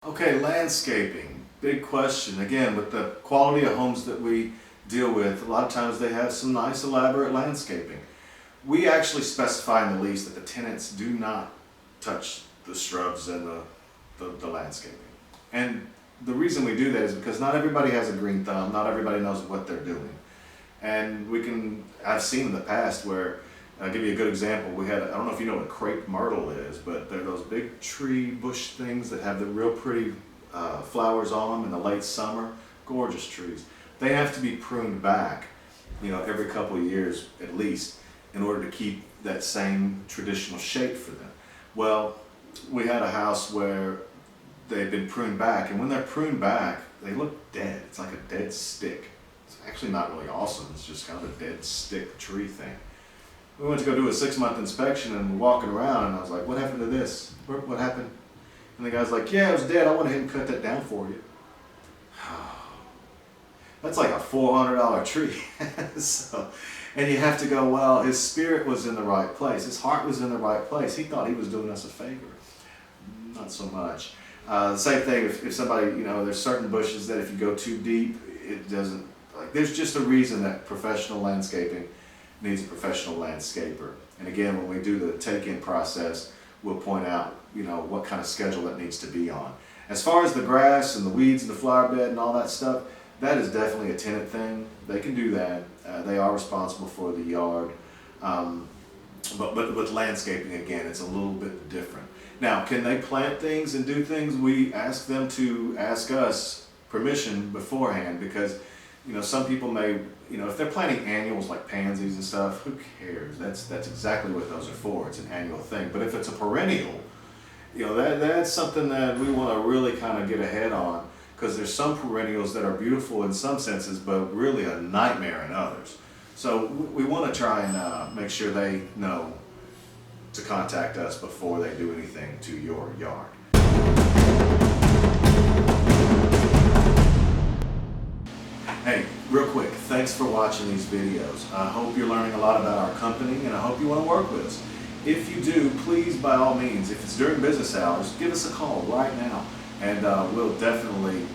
Okay, landscaping, big question. Again, with the quality of homes that we deal with, a lot of times they have some nice elaborate landscaping. We actually specify in the lease that the tenants do not touch the shrubs and the landscaping. And the reason we do that is because not everybody has a green thumb, not everybody knows what they're doing. And I've seen in the past where, I'll give you a good example. I don't know if you know what crepe myrtle is, but they're those big tree bush things that have the real pretty flowers on them in the late summer. Gorgeous trees. They have to be pruned back, every couple of years at least, in order to keep that same traditional shape for them. Well, we had a house where they've been pruned back, and when they're pruned back, they look dead. It's like a dead stick. It's actually not really awesome. It's just kind of a dead stick tree thing. We went to go do a 6-month inspection, and we're walking around, and I was like, what happened to this? What happened? And the guy's like, yeah, it was dead. I went ahead and cut that down for you. That's like a $400 tree. And you have to go, well, his spirit was in the right place. His heart was in the right place. He thought he was doing us a favor. Not so much. The same thing if somebody, there's certain bushes that if you go too deep, it doesn't, there's just a reason that professional landscaping needs a professional landscaper. And again, when we do the take-in process, we'll point out, what kind of schedule that needs to be on. As far as the grass and the weeds and the flower bed and all that stuff, that is definitely a tenant thing. They can do that. They are responsible for the yard. But with landscaping, again, it's a little bit different. Now, can they plant things and do things? We ask them to ask us permission beforehand because, some people may, if they're planting annuals like pansies and stuff, who cares? That's exactly what those are for. It's an annual thing. But if it's a perennial, that's something that we want to really kind of get ahead on, because there's some perennials that are beautiful in some senses, but really a nightmare in others. So we want to try and make sure they know to contact us before they do anything to your yard. Hey, real quick, thanks for watching these videos. I hope you're learning a lot about our company, and I hope you want to work with us. If you do, please, by all means, if it's during business hours, give us a call right now, and we'll definitely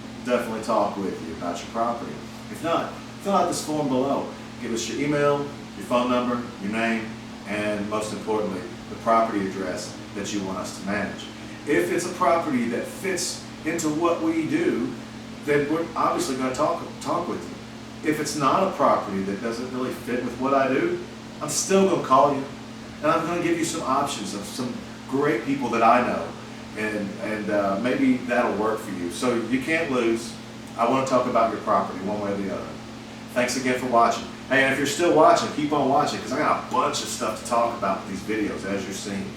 talk with you about your property. If not, fill out this form below. Give us your email, your phone number, your name, and most importantly, the property address that you want us to manage. If it's a property that fits into what we do, then we're obviously going to talk with you. If it's not a property that doesn't really fit with what I do, I'm still going to call you, and I'm going to give you some options of some great people that I know, and maybe that'll work for you. So you can't lose. I want to talk about your property one way or the other. Thanks again for watching. Hey, and if you're still watching, keep on watching, because I got a bunch of stuff to talk about with these videos, as you're seeing.